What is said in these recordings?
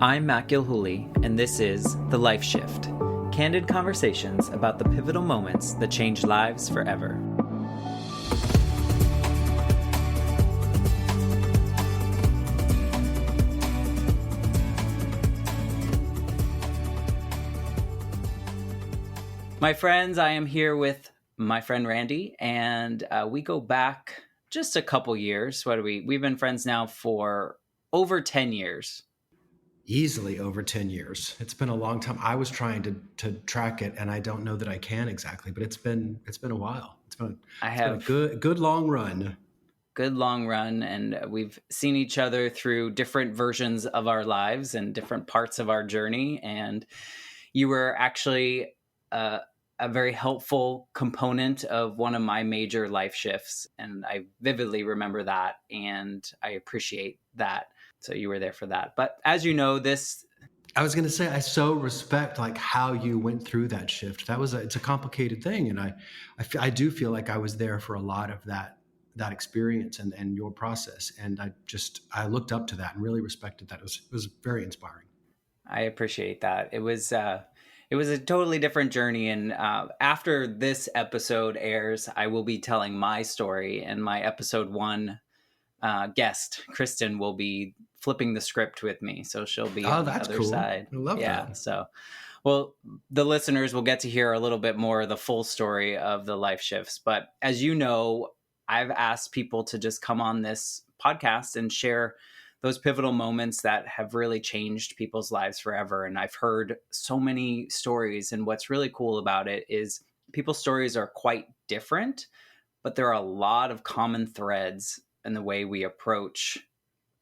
I'm Matt Gilhooly, and this is The Life Shift, candid conversations about the pivotal moments that change lives forever. My friends, I am here with my friend Randy, and we go back just a couple years. We've been friends now for over 10 years. Easily over 10 years. It's been a long time. I was trying to track it, and I don't know that I can exactly, but it's been a while. It's been a good long run. Good long run, and we've seen each other through different versions of our lives and different parts of our journey. And you were actually a very helpful component of one of my major life shifts, and I vividly remember that, and I appreciate that. So you were there for that. But as you know, I was going to say, I so respect like how you went through that shift. It's a complicated thing. And I do feel like I was there for a lot of that experience and your process. And I looked up to that and really respected that. It was very inspiring. I appreciate that. It was a totally different journey. And after this episode airs, I will be telling my story, and my episode 1 guest, Kristen, will be flipping the script with me. So she'll be on the other side. I love that. So, well, the listeners will get to hear a little bit more of the full story of the life shifts. But as you know, I've asked people to just come on this podcast and share those pivotal moments that have really changed people's lives forever. And I've heard so many stories. And what's really cool about it is people's stories are quite different, but there are a lot of common threads in the way we approach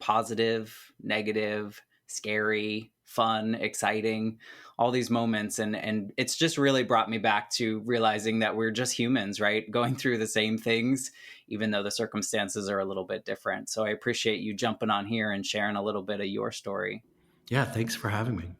positive, negative, scary, fun, exciting, all these moments. And it's just really brought me back to realizing that we're just humans, right? Going through the same things, even though the circumstances are a little bit different. So I appreciate you jumping on here and sharing a little bit of your story. Yeah, thanks for having me.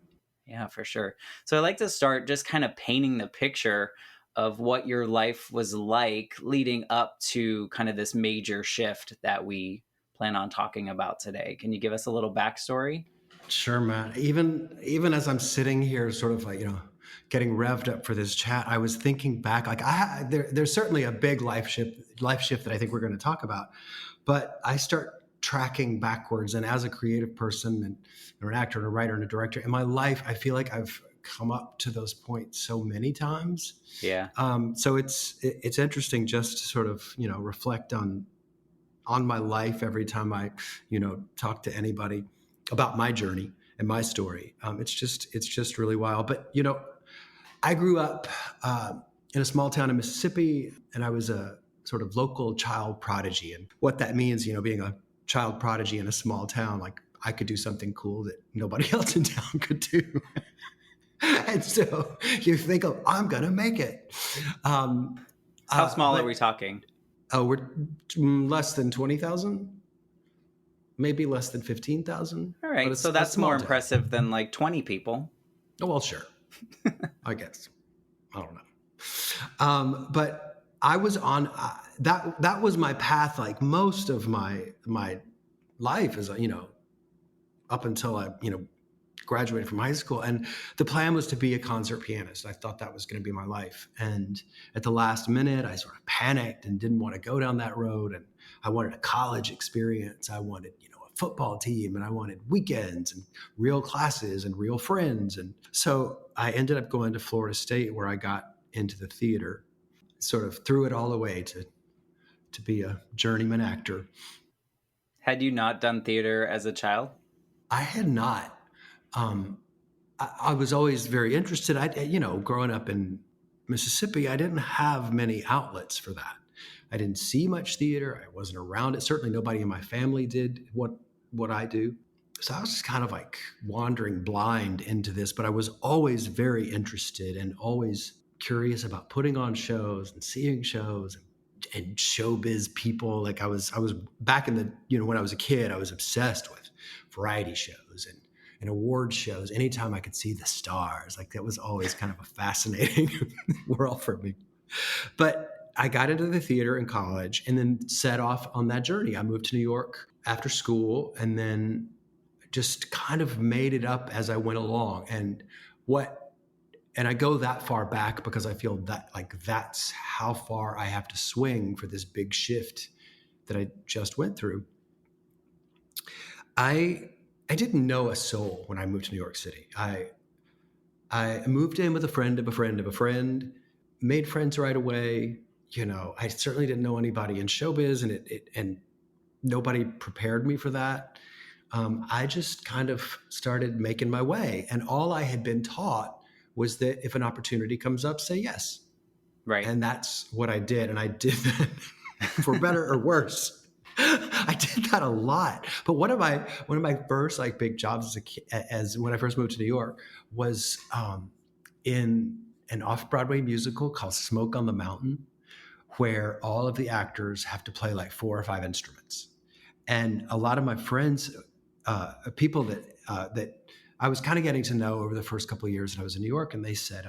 Yeah, for sure. So I'd like to start just kind of painting the picture of what your life was like leading up to kind of this major shift that we plan on talking about today. Can you give us a little backstory? Sure, Matt. Even as I'm sitting here sort of like, getting revved up for this chat, I was thinking back, like there's certainly a big life shift that I think we're going to talk about, but I start tracking backwards. And as a creative person and an actor and a writer and a director in my life, I feel like I've come up to those points so many times. Yeah. So it's interesting just to sort of, reflect on my life every time I, talk to anybody about my journey and my story. It's just really wild. But, I grew up in a small town in Mississippi, and I was a sort of local child prodigy. And what that means, being a child prodigy in a small town, like I could do something cool that nobody else in town could do. And so you think, I'm going to make it. How small are we talking? Oh, we're less than 20,000, maybe less than 15,000. All right. So that's more impressive than like 20 people. Oh, well, sure. I guess. I don't know. But I was on that was my path. Like most of my life is, up until I, graduated from high school. And the plan was to be a concert pianist. I thought that was going to be my life. And at the last minute, I sort of panicked and didn't want to go down that road. And I wanted a college experience. I wanted, a football team, and I wanted weekends and real classes and real friends. And so I ended up going to Florida State, where I got into the theater, sort of threw it all away to be a journeyman actor. Had you not done theater as a child? I had not. I was always very interested. Growing up in Mississippi, I didn't have many outlets for that. I didn't see much theater. I wasn't around it. Certainly nobody in my family did what I do. So I was just kind of like wandering blind into this, but I was always very interested and always curious about putting on shows and seeing shows and showbiz people. Like I was back in the, when I was a kid, I was obsessed with variety shows and award shows. Anytime I could see the stars, like that was always kind of a fascinating world for me. But I got into the theater in college and then set off on that journey. I moved to New York after school and then just kind of made it up as I went along. And I go that far back because I feel that like that's how far I have to swing for this big shift that I just went through. I didn't know a soul when I moved to New York City. I moved in with a friend of a friend of a friend, made friends right away. You know, I certainly didn't know anybody in showbiz, and nobody prepared me for that. I just kind of started making my way, and all I had been taught was that if an opportunity comes up, say yes. Right. And that's what I did, and I did that for better or worse. I did that a lot. But one of my first like big jobs as a kid, as when I first moved to New York, was in an off-Broadway musical called Smoke on the Mountain, where all of the actors have to play like 4 or 5 instruments. And a lot of my friends, people that I was kind of getting to know over the first couple of years that I was in New York, and they said,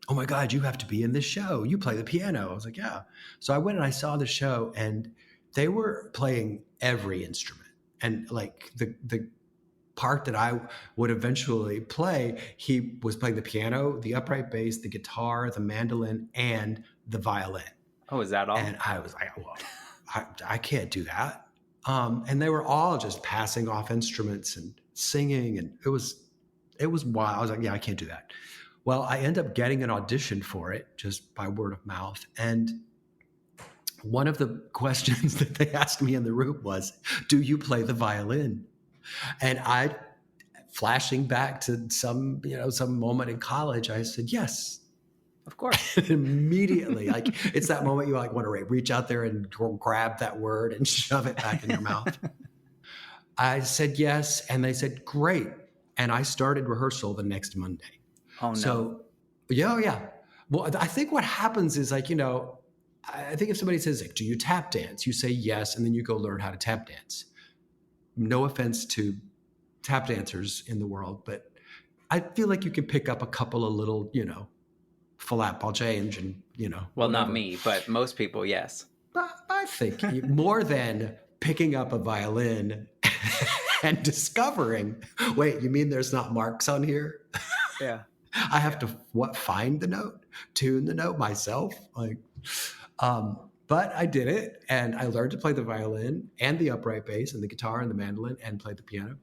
"Oh my God, you have to be in this show. You play the piano." I was like, "Yeah." So I went and I saw the show, and they were playing every instrument. And like the part that I would eventually play, he was playing the piano, the upright bass, the guitar, the mandolin, and the violin. Oh, is that all? And I was like, well, I can't do that. And they were all just passing off instruments and singing, and it was wild. I was like, yeah, I can't do that. Well, I end up getting an audition for it just by word of mouth. And one of the questions that they asked me in the room was, "Do you play the violin?" And I, flashing back to some moment in college, I said, "Yes." Of course. Immediately, like it's that moment you like want to reach out there and grab that word and shove it back in your mouth. I said yes, and they said great, and I started rehearsal the next Monday. Oh no. So, yeah. Well, I think what happens is like, I think if somebody says, like, "Do you tap dance?" You say yes, and then you go learn how to tap dance. No offense to tap dancers in the world, but I feel like you can pick up a couple of little, flat ball change and, Well, whatever. not me, but most people, yes. I think more than picking up a violin and discovering, wait, you mean there's not marks on here? Yeah. I have to find the note, tune the note myself. But I did it, and I learned to play the violin and the upright bass and the guitar and the mandolin and played the piano.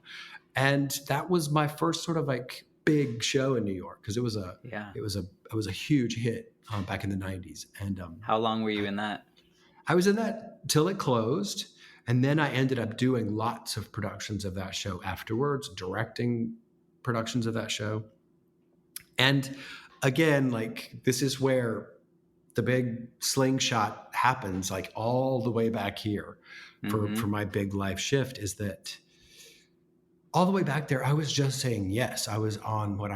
And that was my first sort of like big show in New York, because it was a huge hit back in the 90s. And how long were you in that? I was in that till it closed, and then I ended up doing lots of productions of that show afterwards, directing productions of that show. And again, like this is where the big slingshot happens, like all the way back here for my big life shift, is that all the way back there, I was just saying yes. I was on what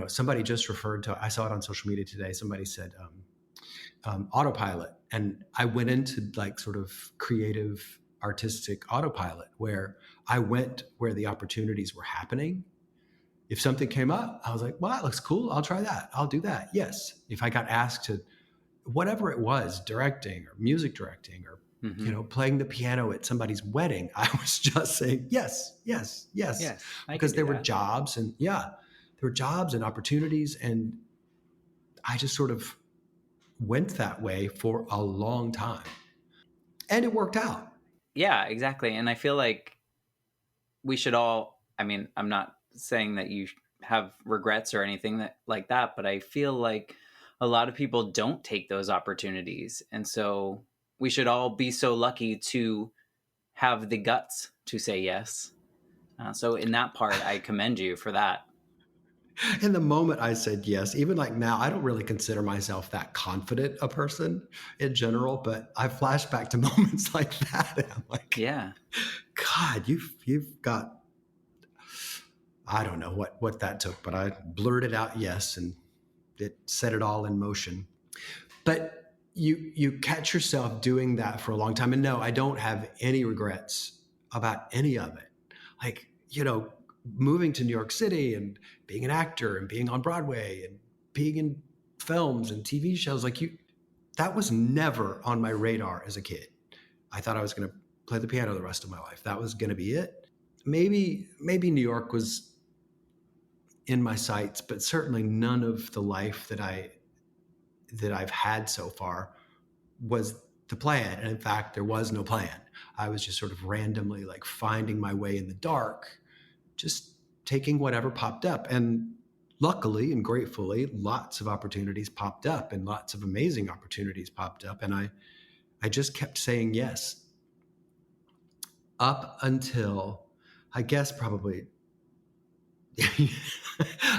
somebody just referred to, I saw it on social media today. Somebody said autopilot. And I went into like sort of creative, artistic autopilot, where I went where the opportunities were happening. If something came up, I was like, well, that looks cool. I'll try that. I'll do that. Yes. If I got asked to, whatever it was, directing or music directing or, playing the piano at somebody's wedding, I was just saying, yes. Because there were jobs and opportunities. And I just sort of went that way for a long time. And it worked out. Yeah, exactly. And I feel like we should all, I'm not saying that you have regrets or anything like that, but I feel like a lot of people don't take those opportunities. And so we should all be so lucky to have the guts to say yes. So in that part, I commend you for that. In the moment I said yes, even like now, I don't really consider myself that confident a person in general, but I flash back to moments like that. And I'm like, yeah, God, you've got, I don't know what that took, but I blurted out yes, and it set it all in motion. But you catch yourself doing that for a long time. And no, I don't have any regrets about any of it. Like, moving to New York City and being an actor and being on Broadway and being in films and TV shows, that was never on my radar as a kid. I thought I was going to play the piano the rest of my life. That was going to be it. maybe New York was in my sights, but certainly none of the life that I've had so far was the plan. And in fact, there was no plan. I was just sort of randomly like finding my way in the dark, just taking whatever popped up. And luckily and gratefully, lots of opportunities popped up and lots of amazing opportunities popped up. And I just kept saying yes up until, I guess, probably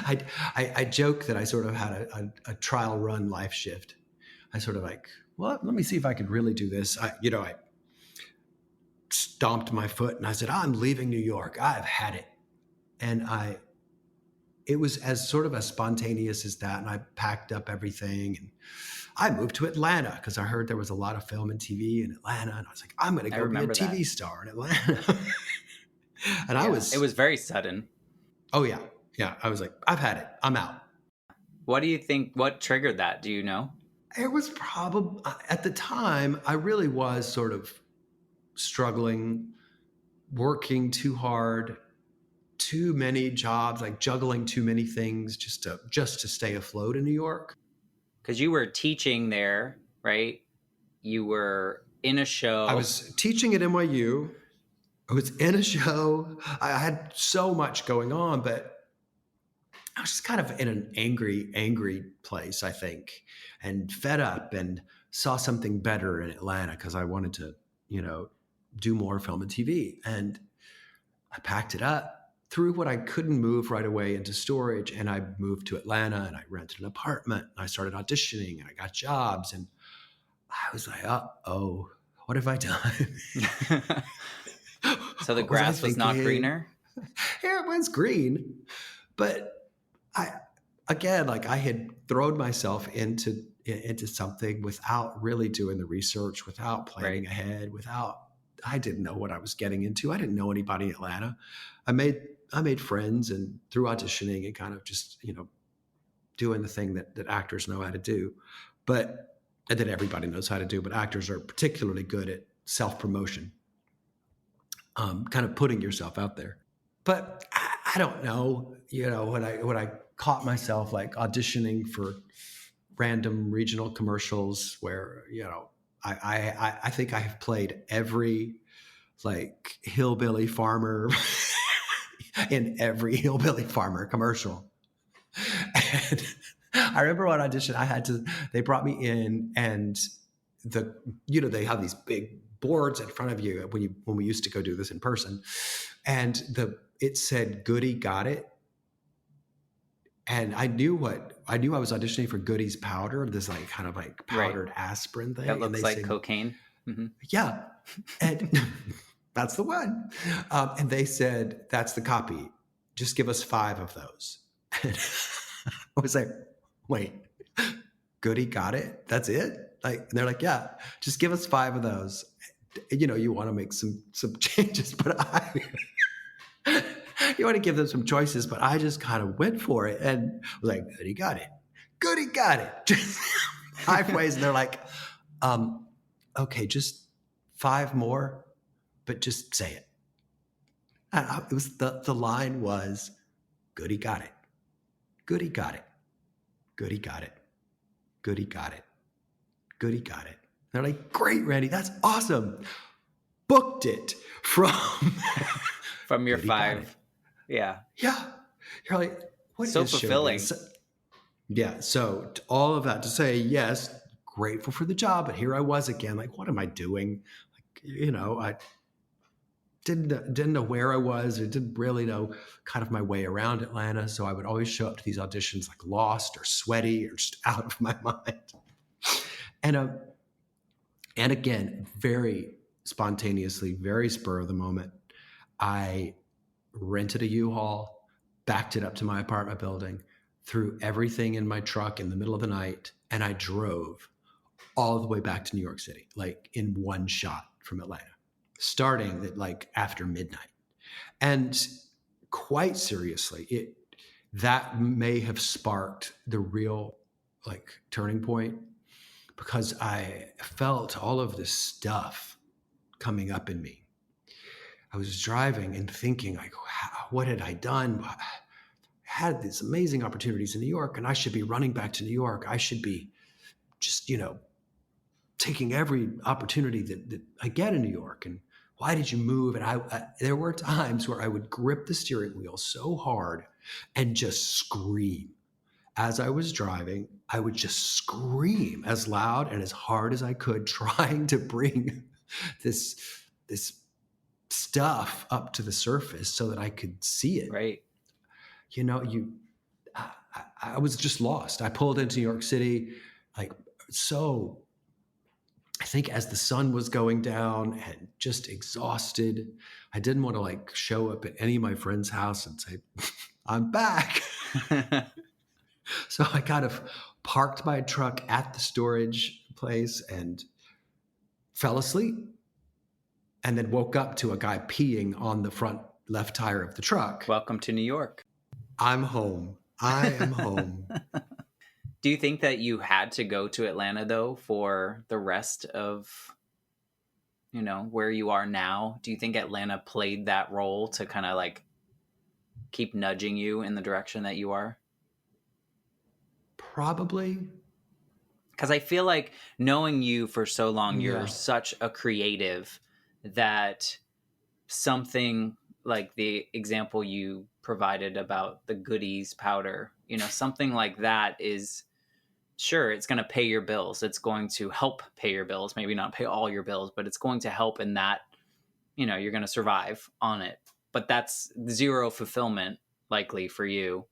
I joke that I sort of had a trial run life shift. I sort of like, well, let me see if I could really do this. I stomped my foot and I said, I'm leaving New York. I've had it. And it was as sort of as spontaneous as that. And I packed up everything and I moved to Atlanta because I heard there was a lot of film and TV in Atlanta. And I was like, I'm going to go be a TV star in Atlanta. And it was very sudden. Oh yeah. Yeah. I was like, I've had it. I'm out. What do you think? What triggered that? Do you know? It was probably, at the time, I really was sort of struggling, working too hard, too many jobs, like juggling too many things just to stay afloat in New York. Because you were teaching there, right? You were in a show. I was teaching at NYU. I was in a show. I had so much going on, but I was just kind of in an angry place, I think, and fed up, and saw something better in Atlanta because I wanted to, do more film and TV. And I packed it up, threw what I couldn't move right away into storage, and I moved to Atlanta and I rented an apartment. And I started auditioning and I got jobs, and I was like, oh, what have I done? So the grass was not greener? Yeah, it was green, but I had thrown myself into something without really doing the research, without planning ahead, I didn't know what I was getting into. I didn't know anybody in Atlanta. I made friends, and through auditioning and kind of just, doing the thing that actors know how to do, and that everybody knows how to do, but actors are particularly good at self-promotion, kind of putting yourself out there. But I don't know, when I caught myself like auditioning for random regional commercials where, I think I have played every like hillbilly farmer in every hillbilly farmer commercial. And I remember one audition they brought me in, and they have these big boards in front of you when we used to go do this in person. And it said, Goody got it. And I knew I was auditioning for Goody's powder, this like kind of like powdered aspirin thing. That looks like cocaine. Mm-hmm. Yeah. And that's the one. And they said, that's the copy. Just give us 5 of those. And I was like, wait, Goody got it? That's it? Like, and they're like, yeah, just give us 5 of those. You want to make some changes, but you want to give them some choices, but I just kind of went for it and was like, Goody got it. Goody got it. Just 5 ways. And they're like, okay, just 5 more, but just say it. And it was the line was, Goody got it. Goody got it. Goody got it. Goody got it. Goody got it. They're like, great, Randy, that's awesome. Booked it from your 5. Yeah. Yeah. You're like, what so is fulfilling. Yeah. So all of that to say, yes, grateful for the job, but here I was again, like, what am I doing? Like, I didn't know where I was. I didn't really know kind of my way around Atlanta. So I would always show up to these auditions like lost or sweaty or just out of my mind. And again, very spontaneously, very spur of the moment, I rented a U-Haul, backed it up to my apartment building, threw everything in my truck in the middle of the night, and I drove all the way back to New York City, like in one shot from Atlanta, starting at like after midnight. And quite seriously, that may have sparked the real like turning point, because I felt all of this stuff coming up in me. I was driving and thinking like, what had I done? I had these amazing opportunities in New York, and I should be running back to New York. I should be just, taking every opportunity that I get in New York. And why did you move? And there were times where I would grip the steering wheel so hard and just scream. As I was driving, I would just scream as loud and as hard as I could, trying to bring this stuff up to the surface so that I could see it. Right. I was just lost. I pulled into New York City, I think as the sun was going down and just exhausted. I didn't want to show up at any of my friends' house and say, I'm back. So I kind of parked my truck at the storage place and fell asleep, and then woke up to a guy peeing on the front left tire of the truck. Welcome to New York. I'm home. I am home. Do you think that you had to go to Atlanta, though, for the rest of, where you are now? Do you think Atlanta played that role to kind of keep nudging you in the direction that you are? Probably. Because I feel like knowing you for so long, you're such a creative that something like the example you provided about the goodies powder, something like that is, sure, it's going to pay your bills. It's going to help pay your bills, maybe not pay all your bills, but it's going to help in that, you're going to survive on it. But that's zero fulfillment likely for you,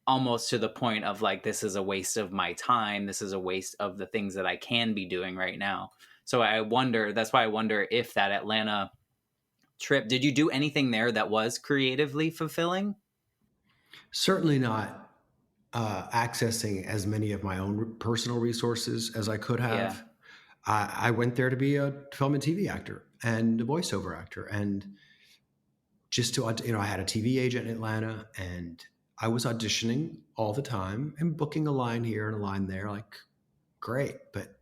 almost to the point of this is a waste of my time. This is a waste of the things that I can be doing right now. So that's why I wonder if that Atlanta trip, did you do anything there that was creatively fulfilling? Certainly not accessing as many of my own personal resources as I could have. Yeah. I went there to be a film and TV actor and a voiceover actor, and just to, I had a TV agent in Atlanta, and I was auditioning all the time and booking a line here and a line there, great. But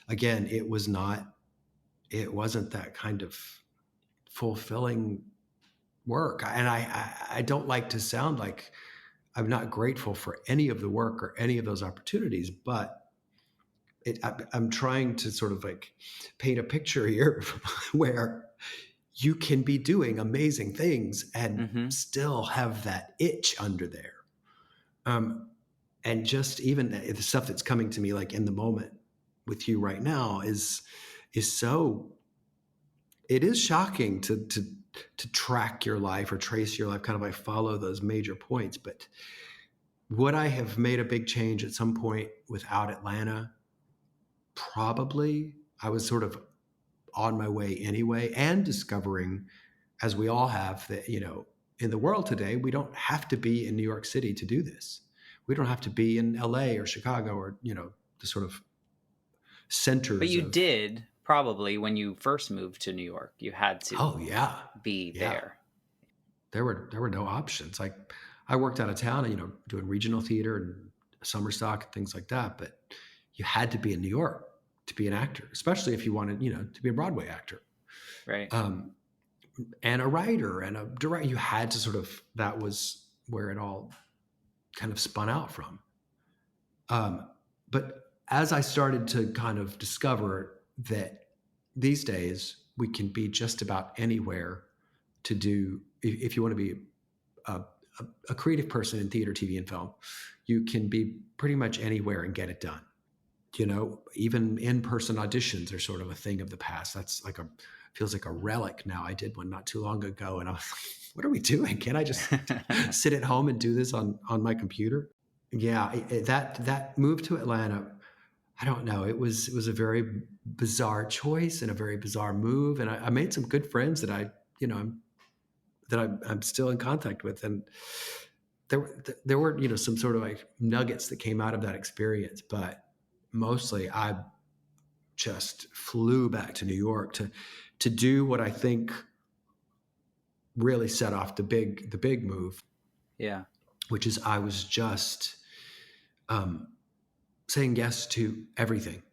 again, it wasn't that kind of fulfilling work. And I don't like to sound like I'm not grateful for any of the work or any of those opportunities, but I'm trying to sort of paint a picture here where you can be doing amazing things and still have that itch under there. And just even the stuff that's coming to me in the moment with you right now is so, it is shocking to track your life or trace your life, kind of follow those major points. But would I have made a big change at some point without Atlanta? Probably. I was sort of on my way anyway, and discovering, as we all have, that, in the world today, we don't have to be in New York City to do this. We don't have to be in LA or Chicago or, the sort of centers. But you did probably when you first moved to New York. You had to be there. There were no options. I worked out of town and, doing regional theater and summer stock and things like that. But you had to be in New York to be an actor, especially if you wanted, to be a Broadway actor. Right. And a writer and a director. You had to that was where it all kind of spun out from. But as I started to kind of discover that these days we can be just about anywhere to do, if you want to be a creative person in theater, TV, and film, you can be pretty much anywhere and get it done. Even in-person auditions are sort of a thing of the past. That's feels like a relic now. I did one not too long ago, and I was like, what are we doing? Can't I just sit at home and do this on my computer? Yeah, that move to Atlanta, I don't know. It was a very bizarre choice and a very bizarre move. And I made some good friends that I'm still in contact with. And there were, some sort of nuggets that came out of that experience, but mostly I just flew back to New York to do what I think really set off the big move. Yeah. Which is I was just saying yes to everything.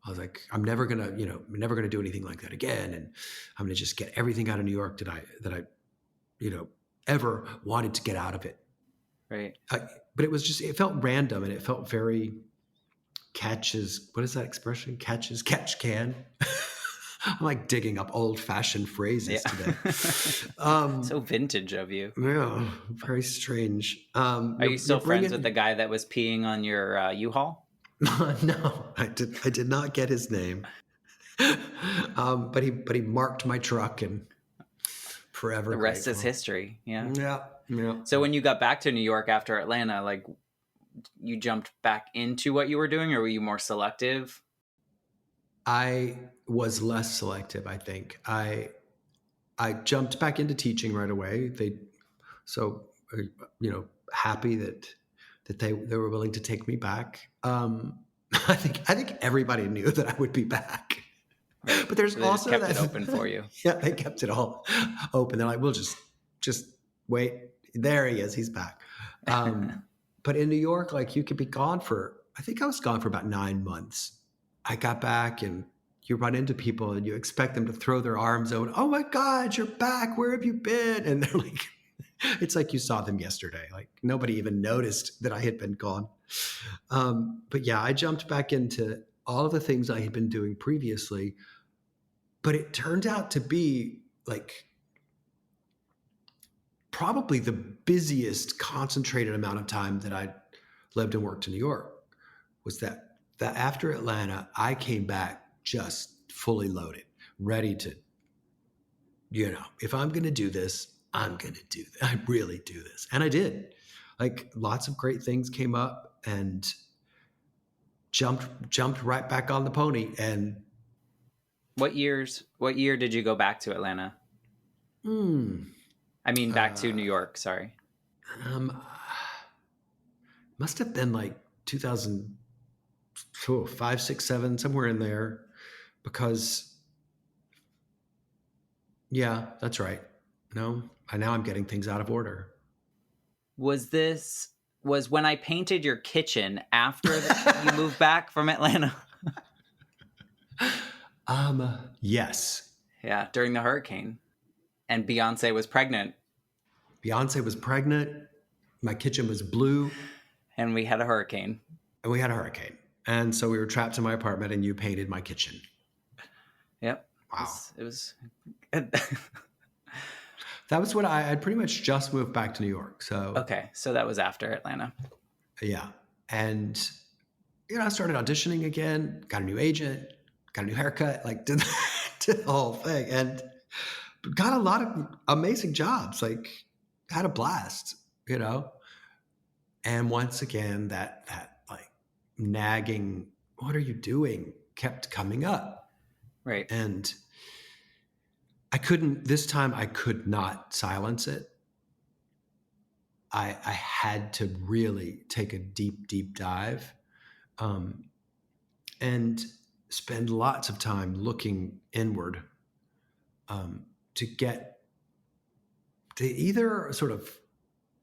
I was like, I'm never gonna, never gonna do anything like that again, and I'm gonna just get everything out of New York that I ever wanted to get out of it. Right. But it felt random, and it felt very what is that expression? Catch can. I'm like digging up old fashioned phrases today. So vintage of you. Yeah, very strange. Are you still friends with the guy that was peeing on your U-Haul? No, I did not get his name. But he marked my truck, and forever The rest grateful. is history. Yeah. Yeah. So when you got back to New York after Atlanta, like, you jumped back into what you were doing, or were you more selective? I was less selective, I think. I jumped back into teaching right away. Happy that they were willing to take me back. I think everybody knew that I would be back. Right. But there's So they also just kept it open for you. Yeah, they kept it all open. They're like, we'll just wait. There he is. He's back. But in New York, like, you could be gone I think I was gone for about 9 months. I got back, and you run into people and you expect them to throw their arms out. Oh my God, you're back. Where have you been? And they're like, it's like you saw them yesterday. Like, nobody even noticed that I had been gone. But yeah, I jumped back into all of the things I had been doing previously, but it turned out to be like probably the busiest concentrated amount of time that I lived and worked in New York. Was that after Atlanta, I came back just fully loaded, ready to, if I'm going to do this, I'm going to do this. I really do this. And I did. Like, lots of great things came up, and jumped right back on the pony. And What year did you go back to Atlanta? I mean, back to New York, sorry. Must have been like 2005, 6, 7, somewhere in there, because yeah, that's right. No, now I'm getting things out of order. Was when I painted your kitchen after you moved back from Atlanta? Yes. Yeah, during the hurricane. And Beyonce was pregnant. My kitchen was blue. And we had a hurricane. And so we were trapped in my apartment, and you painted my kitchen. Yep. Wow. It was That was when I pretty much just moved back to New York. So okay, so that was after Atlanta. Yeah. And I started auditioning again, got a new agent, got a new haircut, like did the whole thing, and got a lot of amazing jobs, like had a blast, And once again, that like nagging, what are you doing, kept coming up. Right. And this time I could not silence it. I had to really take a deep, deep dive, and spend lots of time looking inward, to either sort of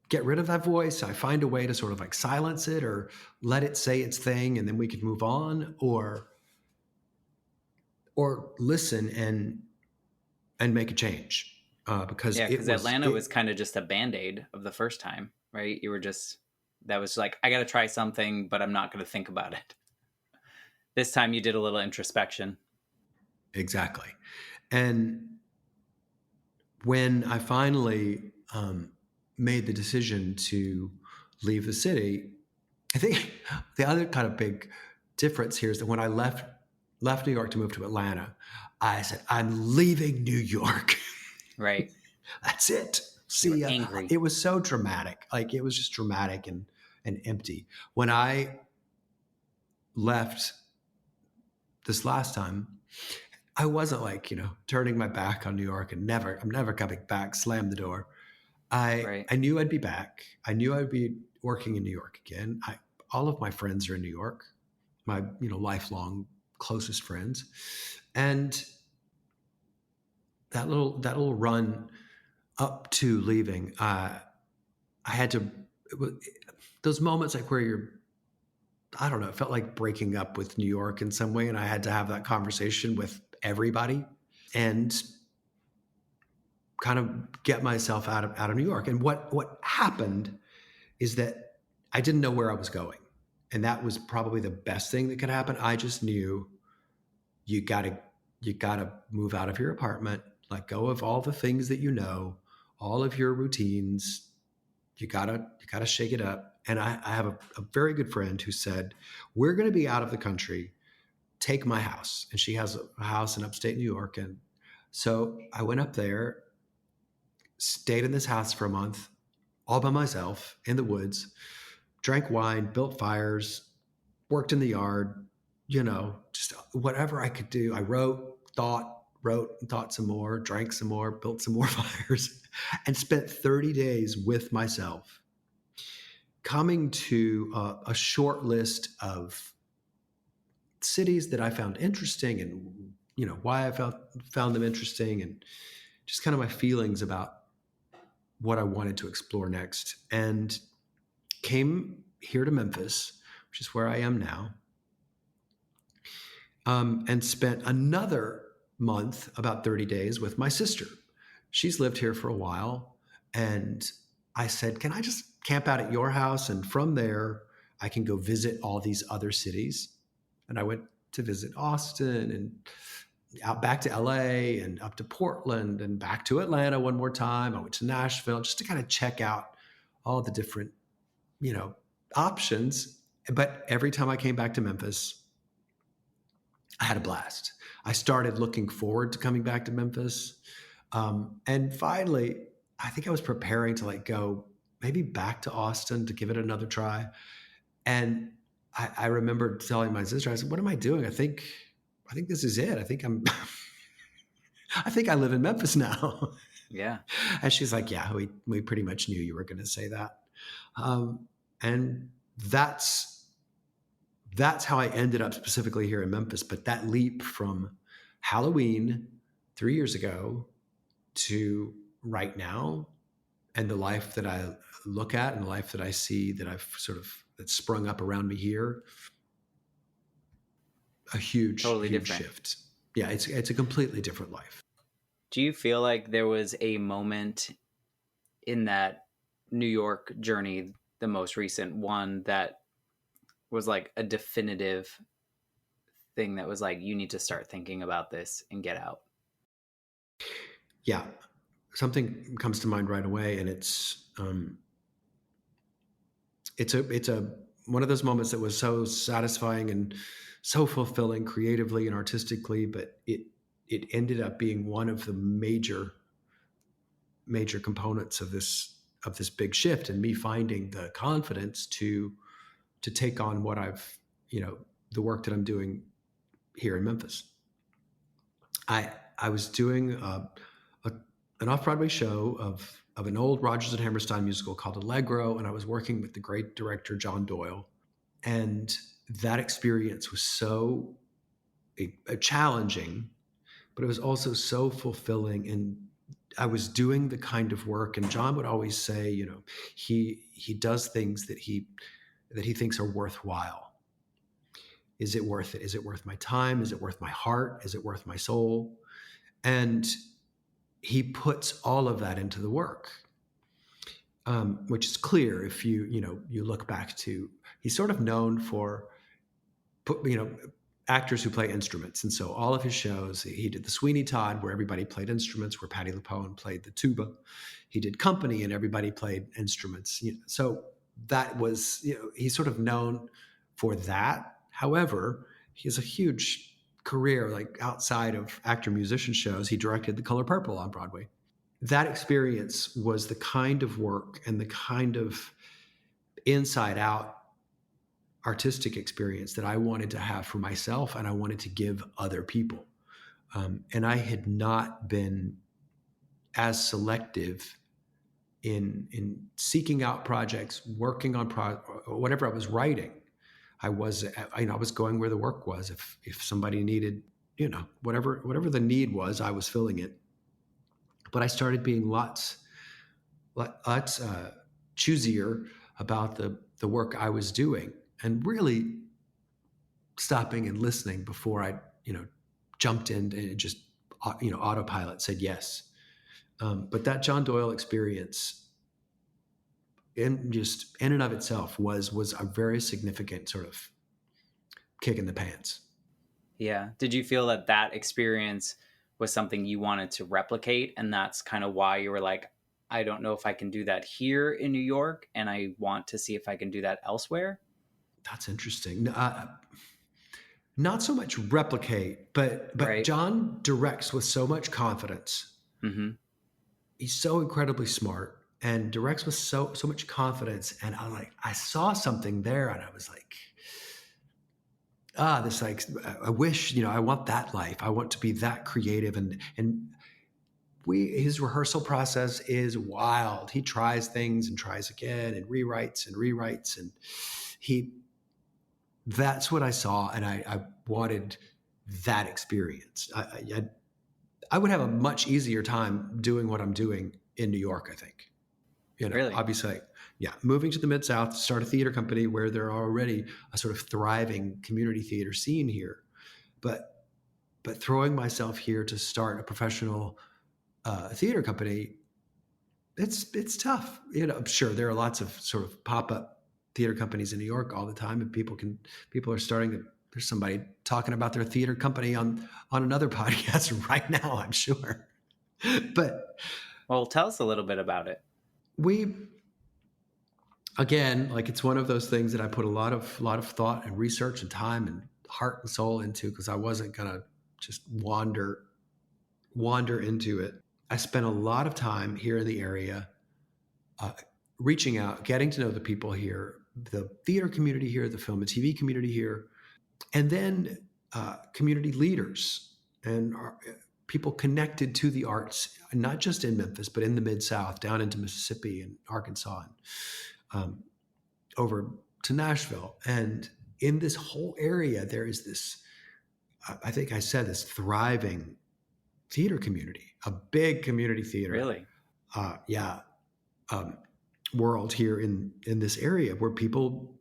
get rid of that voice. I find a way to sort of like silence it, or let it say its thing, and then we could move on, or listen and make a change. Because Atlanta was kind of just a Band-Aid of the first time, right? You were that was like, I got to try something, but I'm not going to think about it. This time you did a little introspection. Exactly. And when I finally made the decision to leave the city, I think the other kind of big difference here is that when I left New York to move to Atlanta, I said, I'm leaving New York. Right. That's it. See, angry. It was so dramatic. Like, it was just dramatic and empty. When I left this last time, I wasn't like, turning my back on New York and I'm never coming back, slam the door. I knew I'd be back. I knew I'd be working in New York again. All of my friends are in New York, my, lifelong closest friends. And that little run up to leaving, I had to, those moments like where I don't know, it felt like breaking up with New York in some way. And I had to have that conversation with everybody and kind of get myself out of New York. And what happened is that I didn't know where I was going. And that was probably the best thing that could happen. I just knew you gotta move out of your apartment, let go of all the things that you know, all of your routines. You gotta shake it up. And I have a very good friend who said, we're gonna be out of the country. Take my house. And she has a house in upstate New York. And so I went up there, stayed in this house for a month, all by myself in the woods, drank wine, built fires, worked in the yard, just whatever I could do. I wrote and thought some more, drank some more, built some more fires, and spent 30 days with myself, coming to a short list of cities that I found interesting and, why I found them interesting and just kind of my feelings about what I wanted to explore next. And came here to Memphis, which is where I am now, and spent another month, about 30 days, with my sister. She's lived here for a while. And I said, can I just camp out at your house? And from there, I can go visit all these other cities. And I went to visit Austin and out back to LA and up to Portland and back to Atlanta one more time. I went to Nashville just to kind of check out all the different, options. But every time I came back to Memphis, I had a blast. I started looking forward to coming back to Memphis. And finally, I think I was preparing to go maybe back to Austin to give it another try. And I remember telling my sister, I said, what am I doing? I think this is it. I think I live in Memphis now. Yeah. And she's like, yeah, we pretty much knew you were going to say that. And that's how I ended up specifically here in Memphis. But that leap from Halloween 3 years ago to right now, and the life that I look at and the life that I see that that's sprung up around me here, a huge shift. Yeah, it's a completely different life. Do you feel like there was a moment in that New York journey, the most recent one, that was like a definitive thing that was like, you need to start thinking about this and get out? Yeah, something comes to mind right away, and it's one of those moments that was so satisfying and so fulfilling creatively and artistically, but it ended up being one of the major components of this big shift, and me finding the confidence to take on what the work that I'm doing here in Memphis. I was doing an off-Broadway show of an old Rodgers and Hammerstein musical called Allegro, and I was working with the great director John Doyle. And that experience was so challenging, but it was also so fulfilling. And I was doing the kind of work, and John would always say, he does things that he thinks are worthwhile. Is it worth it? Is it worth my time? Is it worth my heart? Is it worth my soul? And he puts all of that into the work, which is clear if you look back to, he's sort of known for, actors who play instruments. And so all of his shows, he did the Sweeney Todd, where everybody played instruments, where Patti LuPone played the tuba. He did Company, and everybody played instruments. So that was, he's sort of known for that. However, he has a huge career, outside of actor-musician shows. He directed The Color Purple on Broadway. That experience was the kind of work and the kind of inside-out artistic experience that I wanted to have for myself, and I wanted to give other people. And I had not been as selective in seeking out projects, working on whatever I was writing. I was going where the work was. If somebody needed, whatever the need was, I was filling it. But I started being lots choosier about the work I was doing. and really stopping and listening before I, jumped in and just, autopilot said yes. But that John Doyle experience, in and of itself, was a very significant sort of kick in the pants. Yeah. Did you feel that that experience was something you wanted to replicate? And that's kind of why you were like, I don't know if I can do that here in New York, and I want to see if I can do that elsewhere? That's interesting. Not so much replicate, but Right. John directs with so much confidence. Mm-hmm. He's so incredibly smart and directs with so much confidence. And I saw something there, and I was like, this, like, I wish, I want that life. I want to be that creative. And his rehearsal process is wild. He tries things and tries again and rewrites and rewrites. And that's what I saw. And I wanted that experience. I would have a much easier time doing what I'm doing in New York, I think. Really? Obviously, yeah, moving to the Mid-South to start a theater company where there are already a sort of thriving community theater scene here. But throwing myself here to start a professional theater company, it's tough. Sure, there are lots of sort of pop-up theater companies in New York all the time, and people are starting to. There's somebody talking about their theater company on another podcast right now, I'm sure. But Well, tell us a little bit about it. we, again, like, it's one of those things that I put a lot of thought and research and time and heart and soul into, because I wasn't gonna just wander into it. I spent a lot of time here in the area, reaching out, getting to know the people here, the theater community here, the film and TV community here, and then community leaders and people connected to the arts, not just in Memphis, but in the Mid-South, down into Mississippi and Arkansas, and over to Nashville. And in this whole area, there is this, I think I said, this thriving theater community, a big community theater. Really? Yeah. World here in this area where people,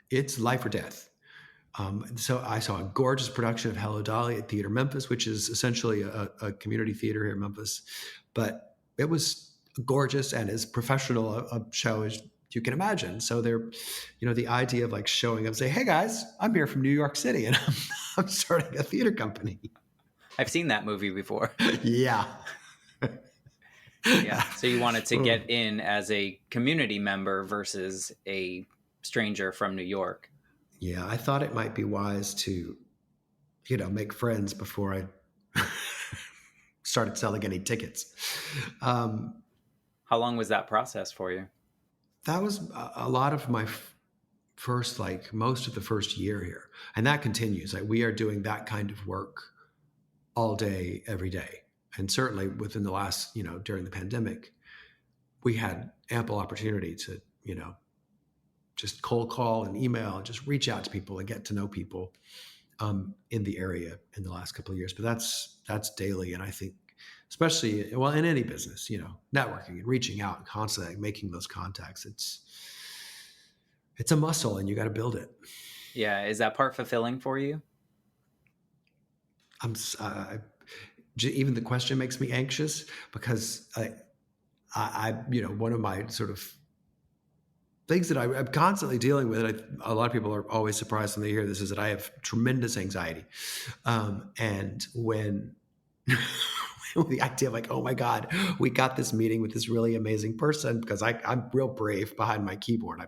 it's life or death. So I saw a gorgeous production of Hello Dolly at Theater Memphis, which is essentially a community theater here in Memphis. But it was gorgeous and as professional a show as you can imagine. So the idea of like showing up and say, hey guys, I'm here from New York City and I'm starting a theater company. I've seen that movie before. Yeah. Yeah. So you wanted to get in as a community member versus a stranger from New York. Yeah, I thought it might be wise to, make friends before I started selling any tickets. How long was that process for you? That was a lot of my first, like most of the first year here. And that continues. Like, we are doing that kind of work all day, every day. And certainly within the last, during the pandemic, we had ample opportunity to, just cold call and email and just reach out to people and get to know people in the area in the last couple of years. But that's daily. And I think, especially, well, in any business, networking and reaching out and constantly making those contacts, it's a muscle and you got to build it. Yeah. Is that part fulfilling for you? Even the question makes me anxious, because I one of my sort of things that I'm constantly dealing with, and a lot of people are always surprised when they hear this, is that I have tremendous anxiety. And when the idea of like, oh my God, we got this meeting with this really amazing person, because I'm real brave behind my keyboard.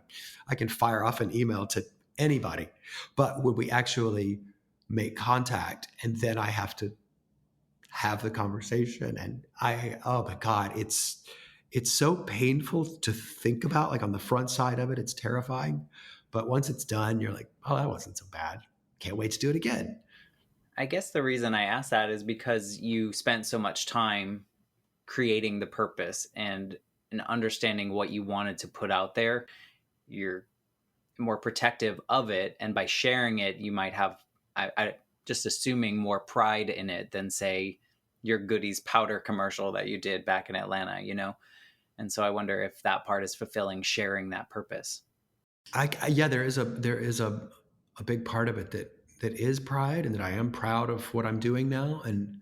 I can fire off an email to anybody. But when we actually make contact and then I have to have the conversation, and oh my God, it's so painful to think about. Like, on the front side of it, it's terrifying. But once it's done, you're like, oh, that wasn't so bad. Can't wait to do it again. I guess the reason I asked that is because you spent so much time creating the purpose and understanding what you wanted to put out there. You're more protective of it. And by sharing it, you might have, I just assuming, more pride in it than, say, your Goodies powder commercial that you did back in Atlanta, And so I wonder if that part is fulfilling, sharing that purpose. Yeah, there is a big part of it that is pride, and that I am proud of what I'm doing now. And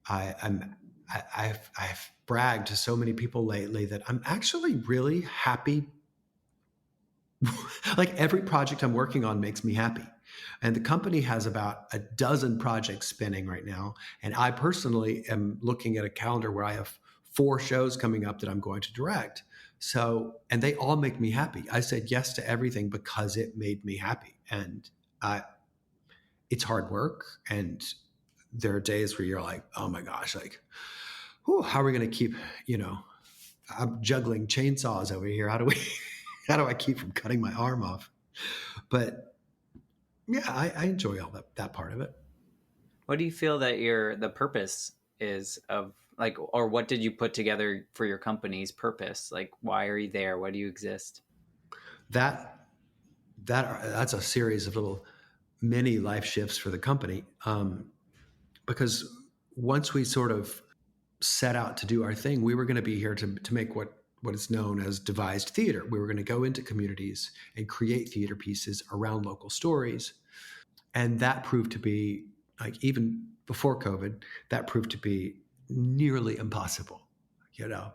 I've bragged to so many people lately that I'm actually really happy. Like every project I'm working on makes me happy. And the company has about a dozen projects spinning right now. And I personally am looking at a calendar where I have 4 shows coming up that I'm going to direct. So, and they all make me happy. I said yes to everything because it made me happy. And I, it's hard work. And there are days where you're like, oh my gosh, like, whew, how are we going to keep, I'm juggling chainsaws over here. How do we, how do I keep from cutting my arm off? But yeah, I enjoy all that part of it. What do you feel that the purpose is of, like, or what did you put together for your company's purpose? Like, why are you there? Why do you exist? That that's a series of little mini life shifts for the company, because once we sort of set out to do our thing, we were going to be here to make what is known as devised theater. We were going to go into communities and create theater pieces around local stories. And that proved to be, like, even before COVID, that proved to be nearly impossible. You know,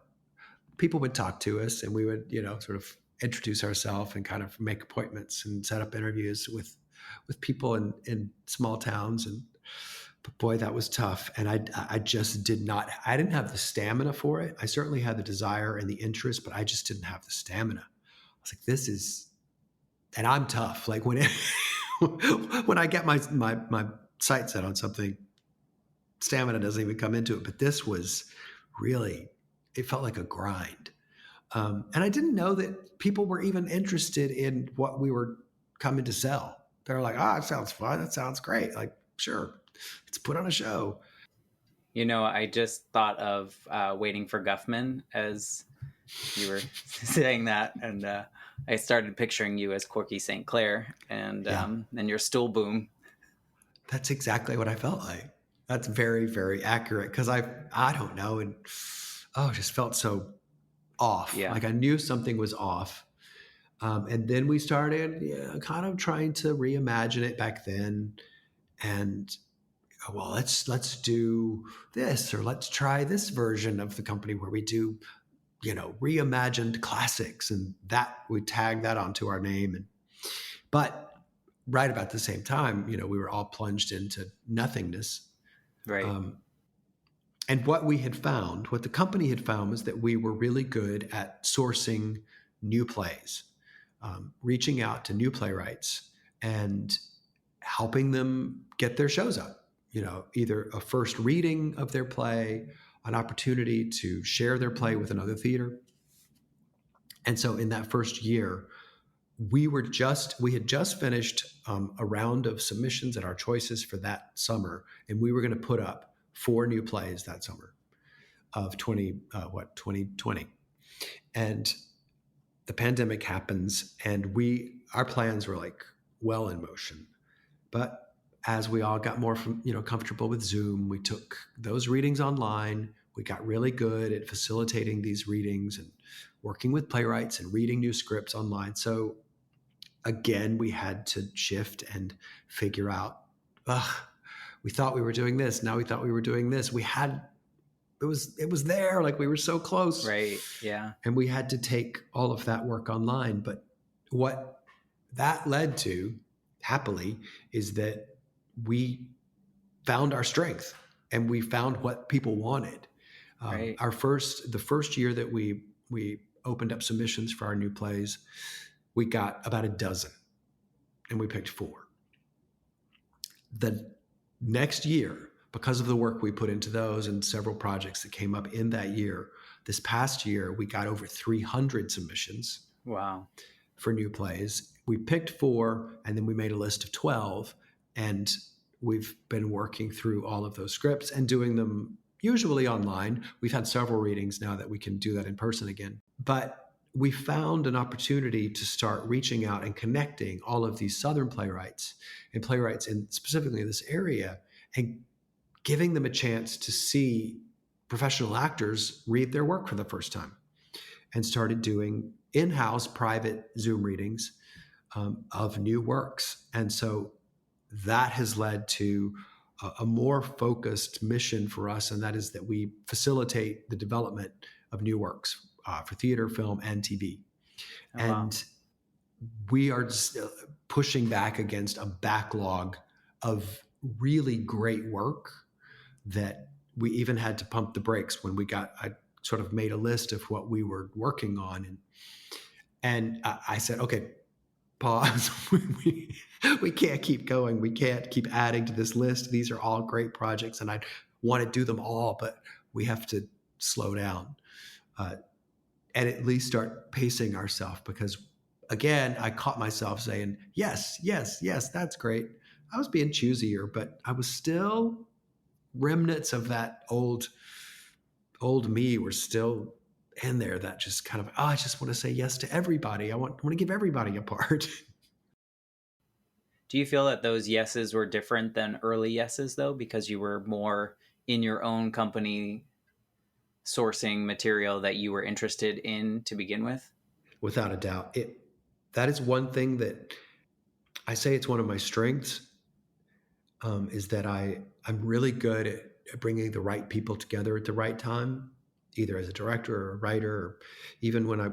people would talk to us and we would, sort of introduce ourselves and kind of make appointments and set up interviews with people in small towns. And but boy, that was tough. And I just I didn't have the stamina for it. I certainly had the desire and the interest, but I just didn't have the stamina. I was like, this is, and I'm tough. Like when when I get my sight set on something, stamina doesn't even come into it. But this was really, it felt like a grind. And I didn't know that people were even interested in what we were coming to sell. They're like, it sounds fun. That sounds great. Like, sure, let's put on a show. I just thought of Waiting for Guffman as you were saying that, and I started picturing you as Corky St. Clair and Yeah. and your stool boom. That's exactly what I felt like. That's very, very accurate, because I don't know, and just felt so off. Yeah. Like I knew something was off. And then we started kind of trying to reimagine it back then. And well, let's do this, or let's try this version of the company where we do, reimagined classics, and that we tag that onto our name. But right about the same time, we were all plunged into nothingness. Right. And what the company had found, was that we were really good at sourcing new plays, reaching out to new playwrights and helping them get their shows up. Either a first reading of their play, an opportunity to share their play with another theater. And so in that first year, we had just finished a round of submissions at our choices for that summer, and we were going to put up 4 new plays that summer of 2020. And the pandemic happens, and our plans were like well in motion. But as we all got more comfortable with Zoom, we took those readings online. We got really good at facilitating these readings and working with playwrights and reading new scripts online. So again, we had to shift and figure out, we thought we were doing this. Now we thought we were doing this. It was there. Like we were so close. Right. Yeah. And we had to take all of that work online. But what that led to, happily, is that we found our strength and we found what people wanted. Right. The first year that we opened up submissions for our new plays, we got about a dozen, and we picked 4. The next year, because of the work we put into those and several projects that came up in that year, this past year, we got over 300 submissions. Wow. For new plays. We picked 4, and then we made a list of 12, and we've been working through all of those scripts and doing them usually online. We've had several readings now that we can do that in person again. But we found an opportunity to start reaching out and connecting all of these Southern playwrights and playwrights specifically in this area, and giving them a chance to see professional actors read their work for the first time, and started doing in-house private Zoom readings of new works. And so that has led to a more focused mission for us, and that is that we facilitate the development of new works for theater, film, and TV. Oh, wow. And we are just pushing back against a backlog of really great work that we even had to pump the brakes when I sort of made a list of what we were working on. And I said, okay, pause. we can't keep going. We can't keep adding to this list. These are all great projects, and I want to do them all, but we have to slow down and at least start pacing ourselves. Because again, I caught myself saying, yes, yes, yes, that's great. I was being choosier, but I was still remnants of that old me were still in there, that just kind of, I just want to say yes to everybody. I want to give everybody a part. Do you feel that those yeses were different than early yeses, though, because you were more in your own company sourcing material that you were interested in to begin with? Without a doubt. That is one thing that I say it's one of my strengths, is that I'm really good at bringing the right people together at the right time, either as a director or a writer, or even when I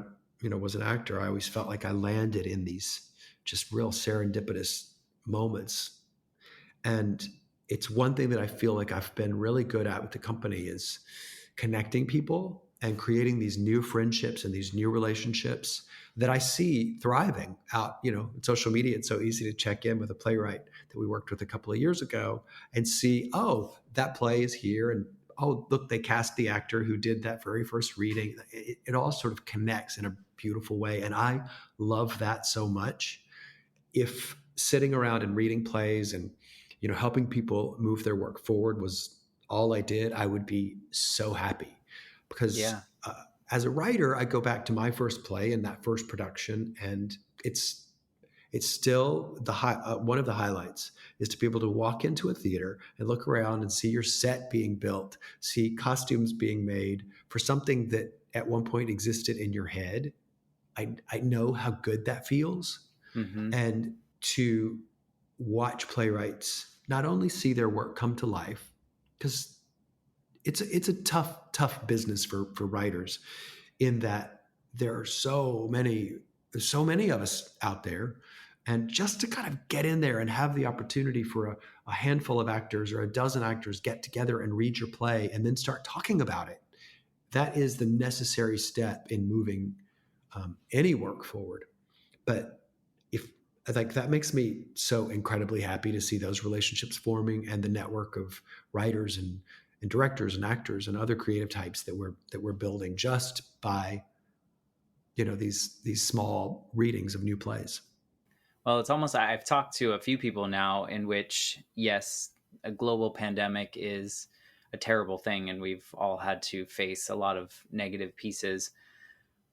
was an actor. I always felt like I landed in these just real serendipitous moments. And it's one thing that I feel like I've been really good at with the company is connecting people and creating these new friendships and these new relationships that I see thriving out, in social media. It's so easy to check in with a playwright that we worked with a couple of years ago and see, oh, that play is here. And oh, look, they cast the actor who did that very first reading. It all sort of connects in a beautiful way. And I love that so much. If sitting around and reading plays and helping people move their work forward was all I did, I would be so happy. Because as a writer, I go back to my first play and that first production, and it's still one of the highlights is to be able to walk into a theater and look around and see your set being built, see costumes being made for something that at one point existed in your head. I know how good that feels. Mm-hmm. And to watch playwrights not only see their work come to life, because it's a tough business for writers, in that there are so many of us out there, and just to kind of get in there and have the opportunity for a handful of actors or a dozen actors get together and read your play and then start talking about it, that is the necessary step in moving any work forward. But if like that makes me so incredibly happy to see those relationships forming and the network of writers and directors and actors and other creative types that we're building just by these small readings of new plays. Well, it's almost, I've talked to a few people now in which, yes, a global pandemic is a terrible thing, and we've all had to face a lot of negative pieces.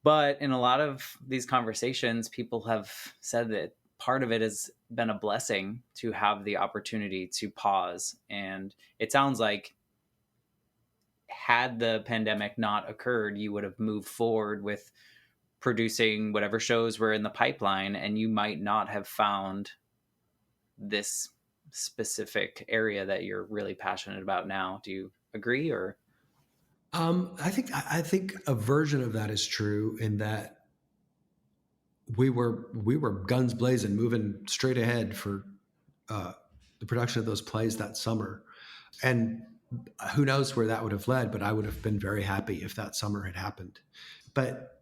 But in a lot of these conversations, people have said that part of it has been a blessing to have the opportunity to pause. And it sounds like had the pandemic not occurred, you would have moved forward with producing whatever shows were in the pipeline, and you might not have found this specific area that you're really passionate about now. Do you agree? Or I think a version of that is true, in that we were guns blazing, moving straight ahead for the production of those plays that summer, and who knows where that would have led. But I would have been very happy if that summer had happened. But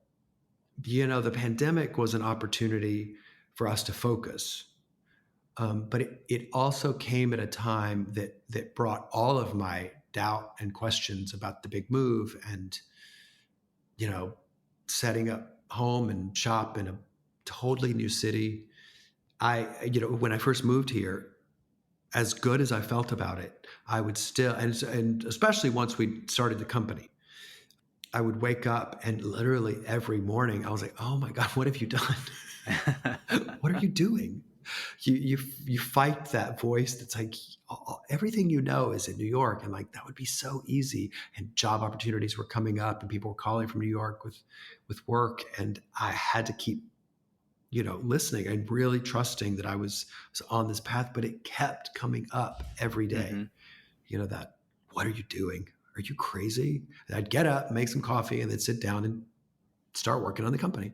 the pandemic was an opportunity for us to focus. But it also came at a time that brought all of my doubt and questions about the big move, and setting up home and shop in a totally new city. When I first moved here, as good as I felt about it, I would still, and especially once we started the company, I would wake up and literally every morning I was like, oh my God, what have you done? What are you doing? you fight that voice that's like, everything you know is in New York, and like that would be so easy. And job opportunities were coming up, and people were calling from New York with work, and I had to keep listening and really trusting that I was on this path. But it kept coming up every day. That, what are you doing? Are you crazy? And I'd get up, make some coffee, and then sit down and start working on the company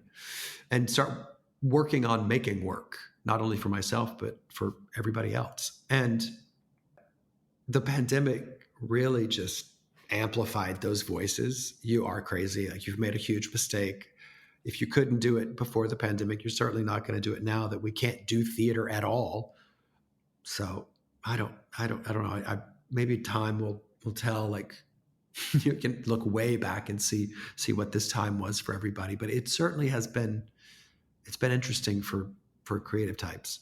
and start working on making work, not only for myself, but for everybody else. And the pandemic really just amplified those voices. You are crazy. Like, you've made a huge mistake. If you couldn't do it before the pandemic, you're certainly not going to do it now that we can't do theater at all. So I don't know. Maybe time will tell. Like, you can look way back and see what this time was for everybody. But it certainly has been. It's been interesting for creative types.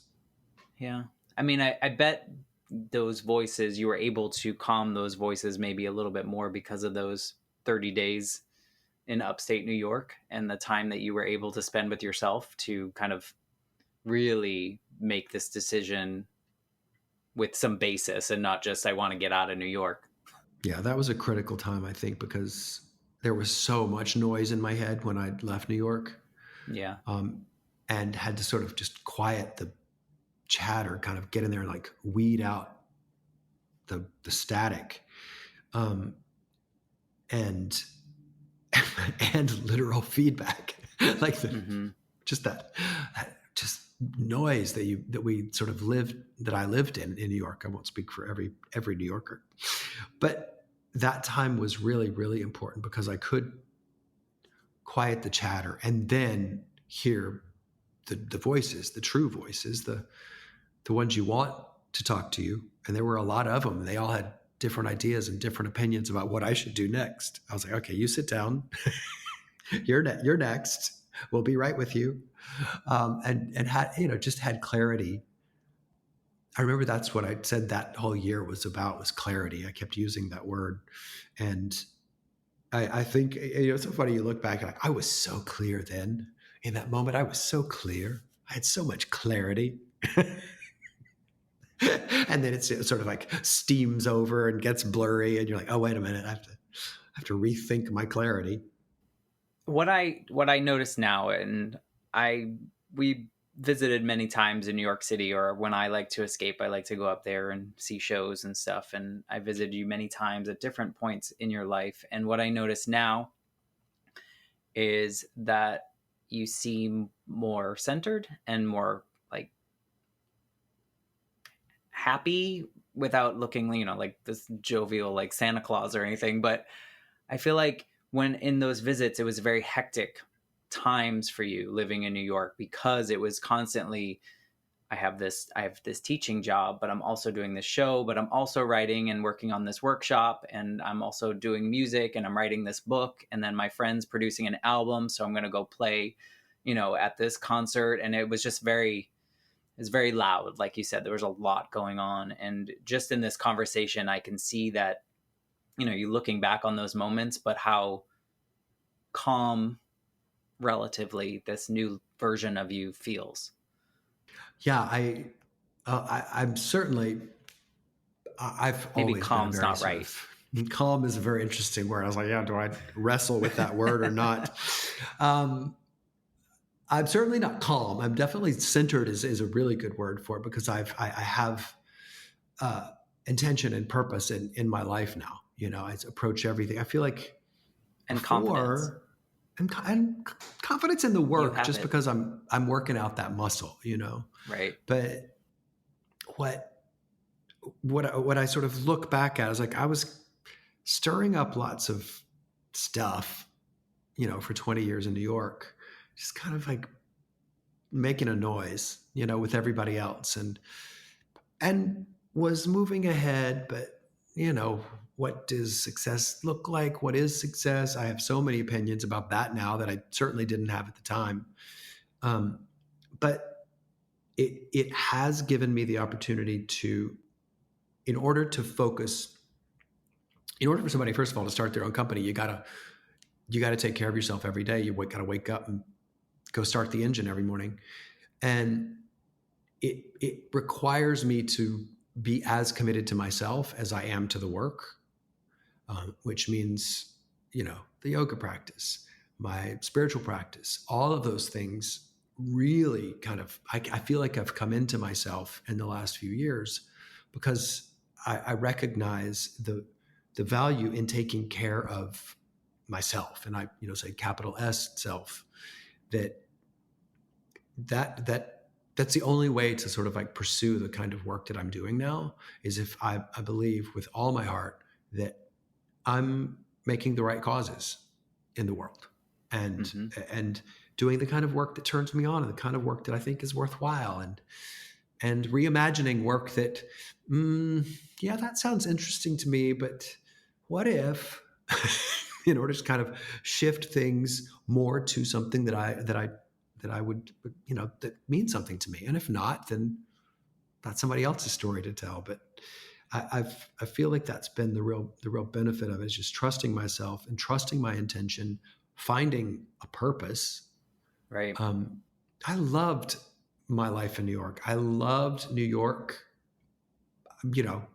Yeah, I mean, I bet those voices, you were able to calm those voices maybe a little bit more because of those 30 days in upstate New York and the time that you were able to spend with yourself to kind of really make this decision with some basis and not just, I want to get out of New York. Yeah, that was a critical time, I think, because there was so much noise in my head when I left New York. Yeah. And had to sort of just quiet the chatter, kind of get in there and like weed out the static, and literal feedback, like just that just noise that we sort of that I lived in New York. I won't speak for every New Yorker, but that time was really, really important because I could quiet the chatter and then hear the voices, the true voices, the ones you want to talk to you. And there were a lot of them. They all had different ideas and different opinions about what I should do next. I was like, okay, you sit down. You're next. We'll be right with you. And had, just had clarity. I remember that's what I said that whole year was about, was clarity. I kept using that word. And I think, it's so funny. You look back and like, I was so clear then. In that moment, I was so clear. I had so much clarity. And then it sort of like steams over and gets blurry. And you're like, oh, wait a minute. I have to rethink my clarity. What I notice now, and we visited many times in New York City, or when I like to escape, I like to go up there and see shows and stuff. And I visited you many times at different points in your life. And what I notice now is that you seem more centered and more like happy without looking, like this jovial, like Santa Claus or anything. But I feel like when in those visits, it was very hectic times for you living in New York, because it was constantly, I have this teaching job, but I'm also doing this show, but I'm also writing and working on this workshop, and I'm also doing music, and I'm writing this book, and then my friend's producing an album, so I'm going to go play, at this concert. And it was just it's very loud. Like you said, there was a lot going on. And just in this conversation, I can see that, you looking back on those moments, but how calm relatively this new version of you feels. Yeah, I'm certainly. I've Maybe always calm's been very not right. Calm is a very interesting word. I was like, yeah, do I wrestle with that word or not? I'm certainly not calm. I'm definitely centered is a really good word for it, because I have intention and purpose in my life now. I approach everything. I feel like, and confidence. And confidence in the work, just because I'm working out that muscle, Right. But what I sort of look back at is like, I was stirring up lots of stuff, for 20 years in New York, just kind of like making a noise, with everybody else, and was moving ahead. But, what does success look like? What is success? I have so many opinions about that now that I certainly didn't have at the time. But it has given me the opportunity to, in order to focus, in order for somebody, first of all, to start their own company, you gotta take care of yourself every day. You gotta wake up and go start the engine every morning. And it requires me to be as committed to myself as I am to the work, which means, the yoga practice, my spiritual practice, all of those things really kind of, I feel like I've come into myself in the last few years because I recognize the value in taking care of myself. And I, say capital S self, that's the only way to sort of like pursue the kind of work that I'm doing now, is if I believe with all my heart that I'm making the right causes in the world, and Mm-hmm. and doing the kind of work that turns me on, and the kind of work that I think is worthwhile, and reimagining work that, yeah, that sounds interesting to me, but what if, in order to kind of shift things more to something that I would, that means something to me. And if not, then that's somebody else's story to tell. But I feel like that's been the real benefit of it, is just trusting myself and trusting my intention, finding a purpose. Right. I loved my life in New York. I loved New York. You know,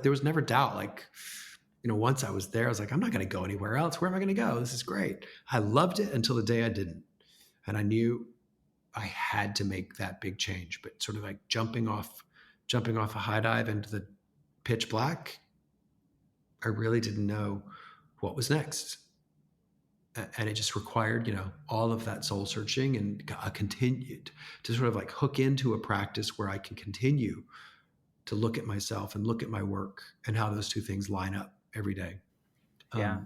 there was never doubt. Like, once I was there, I was like, I'm not going to go anywhere else. Where am I going to go? This is great. I loved it until the day I didn't, and I knew I had to make that big change. But sort of like jumping off a high dive into the pitch black, I really didn't know what was next. And it just required, all of that soul searching, and continued to sort of like hook into a practice where I can continue to look at myself and look at my work and how those two things line up every day. Yeah.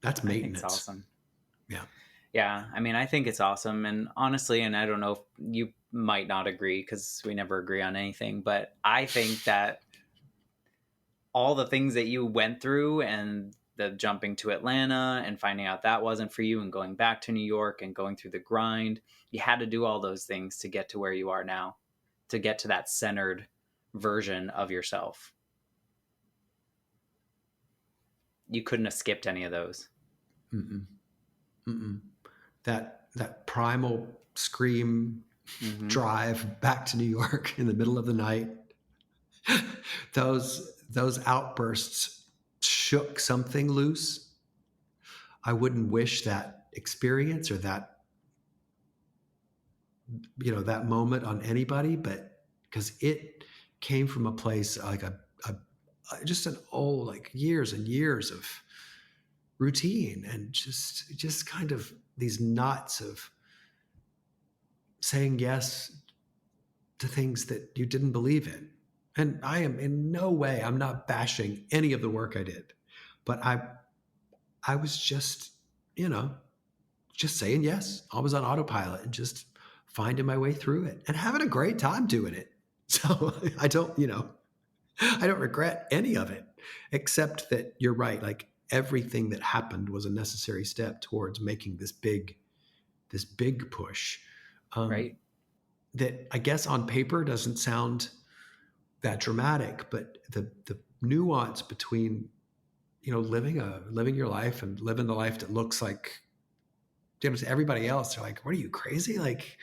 That's I think maintenance. it's awesome. Yeah. Yeah. I mean, I think it's awesome. And honestly, and I don't know if you might not agree because we never agree on anything, but I think that all the things that you went through, and the jumping to Atlanta and finding out that wasn't for you, and going back to New York and going through the grind, you had to do all those things to get to where you are now, to get to that centered version of yourself. You couldn't have skipped any of those. Mm-mm. Mm-mm. That primal scream, drive back to New York in the middle of the night, those outbursts shook something loose. I wouldn't wish that experience or that moment on anybody, but because it came from a place like a just an old, like, years and years of routine, and just kind of these knots of saying yes to things that you didn't believe in. And I am in no way, I'm not bashing any of the work I did, but I was just, just saying yes. I was on autopilot and just finding my way through it and having a great time doing it. So I don't, I don't regret any of it, except that you're right. Like, everything that happened was a necessary step towards making this big push. Right. That I guess on paper doesn't sound that dramatic, but the nuance between, living your life and living the life that looks like, to everybody else, they're like, what are you, crazy? Like,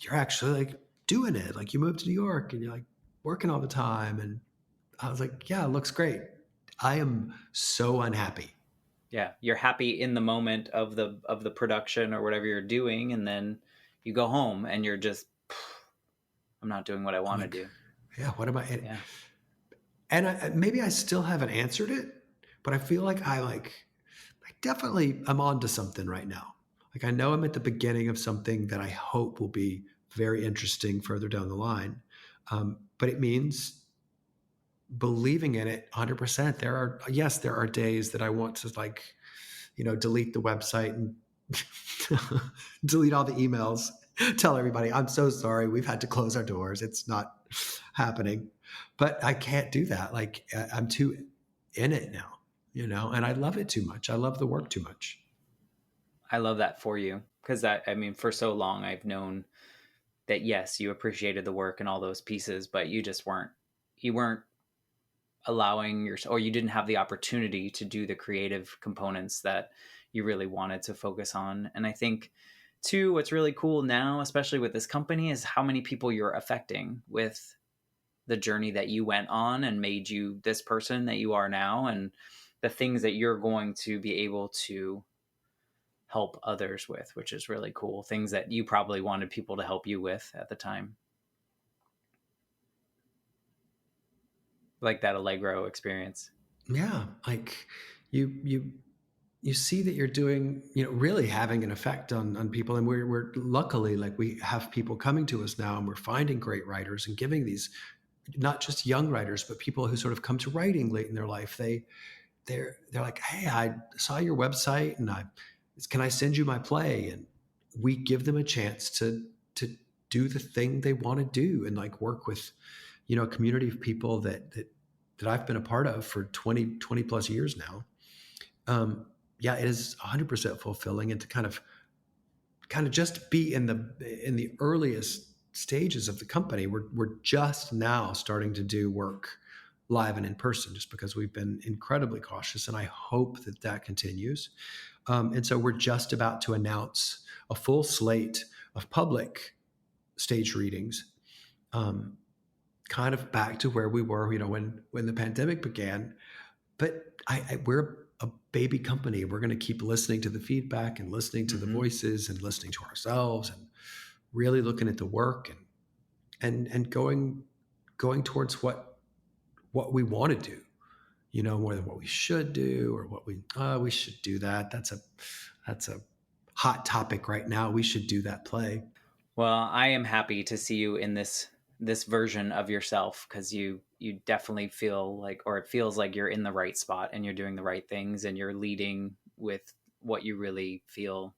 you're actually like doing it. Like, you moved to New York and you're like working all the time. And I was like, yeah, it looks great. I am so unhappy. Yeah. You're happy in the moment of the production or whatever you're doing, and then you go home and you're just, I'm not doing what I want to do. Yeah, what am I? Yeah. And maybe I still haven't answered it, but I feel like I definitely I'm onto something right now. Like, I know I'm at the beginning of something that I hope will be very interesting further down the line. But it means believing in it 100%. There are days that I want to, like, delete the website and delete all the emails, tell everybody, I'm so sorry, we've had to close our doors, it's not happening. But I can't do that. Like, I'm too in it now, and I love it too much. I love the work too much. I love that for you, because I mean, for so long I've known that, yes, you appreciated the work and all those pieces, but you weren't allowing or you didn't have the opportunity to do the creative components that you really wanted to focus on. And I think two, what's really cool now, especially with this company, is how many people you're affecting with the journey that you went on and made you this person that you are now, and the things that you're going to be able to help others with, which is really cool. Things that you probably wanted people to help you with at the time. Like that Allegro experience. Yeah. Like you see that you're doing, really having an effect on people. And we're luckily, like, we have people coming to us now, and we're finding great writers and giving these, not just young writers, but people who sort of come to writing late in their life. They're like, hey, I saw your website and can I send you my play? And we give them a chance to do the thing they want to do, and like work with, a community of people that I've been a part of for 20 plus years now. Yeah, it is 100% fulfilling, and to kind of just be in the earliest stages of the company. We're just now starting to do work live and in person, just because we've been incredibly cautious, and I hope that continues. And so we're just about to announce a full slate of public stage readings, kind of back to where we were, when the pandemic began. But we're a baby company. We're going to keep listening to the feedback and listening to the voices and listening to ourselves, and really looking at the work and going towards what we want to do, more than what we should do, or what we should do that. That's a hot topic right now. We should do that play. Well, I am happy to see you in this version of yourself, because you definitely feel like, or it feels like, you're in the right spot and you're doing the right things and you're leading with what you really feel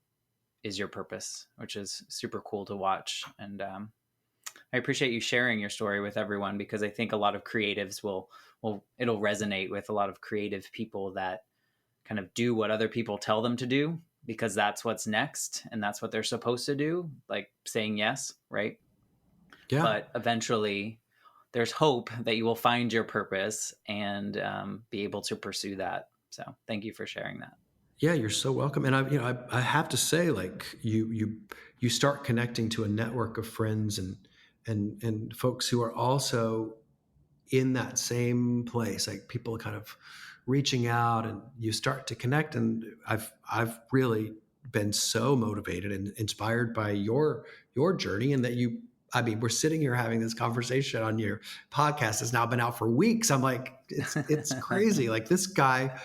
is your purpose, which is super cool to watch. And I appreciate you sharing your story with everyone, because I think a lot of creatives it'll resonate with a lot of creative people that kind of do what other people tell them to do, because that's what's next and that's what they're supposed to do, like saying yes, right? Yeah. But eventually there's hope that you will find your purpose and be able to pursue that. So thank you for sharing that. Yeah, you're so welcome. And I have to say, like, you start connecting to a network of friends and folks who are also in that same place, like people kind of reaching out, and you start to connect. And I've really been so motivated and inspired by your journey, and that we're sitting here having this conversation on your podcast. It's now been out for weeks. I'm like, it's crazy. Like, this guy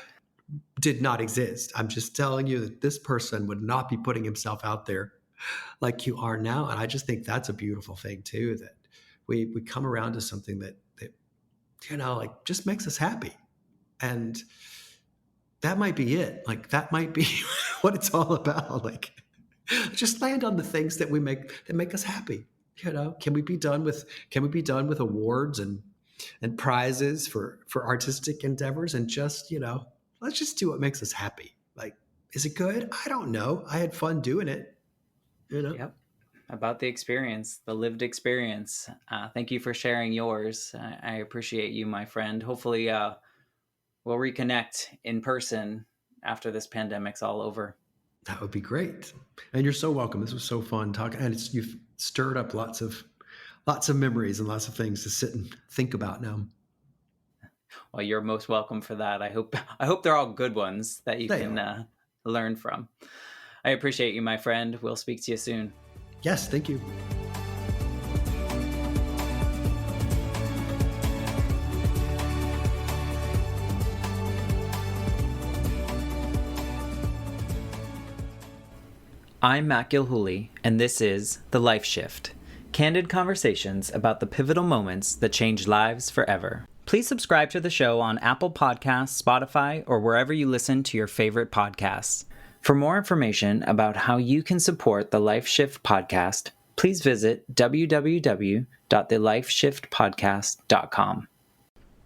did not exist. I'm just telling you that this person would not be putting himself out there like you are now. And I just think that's a beautiful thing too, that we come around to something that like, just makes us happy. And that might be it. Like, that might be what it's all about. Like, just land on the things that make us happy. Can we be done with awards and prizes for artistic endeavors, and just, let's just do what makes us happy. Like, is it good? I don't know. I had fun doing it. Yep. About the experience, the lived experience. Thank you for sharing yours. I appreciate you, my friend. Hopefully we'll reconnect in person after this pandemic's all over. That would be great. And you're so welcome. This was so fun talking, and you've stirred up lots of memories and lots of things to sit and think about now. Well, you're most welcome for that. I hope they're all good ones that you can learn from. I appreciate you, my friend. We'll speak to you soon. Yes, thank you. I'm Matt Gilhooly, and this is The Life Shift, candid conversations about the pivotal moments that change lives forever. Please subscribe to the show on Apple Podcasts, Spotify, or wherever you listen to your favorite podcasts. For more information about how you can support the Life Shift podcast, please visit www.thelifeshiftpodcast.com.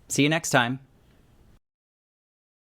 See you next time.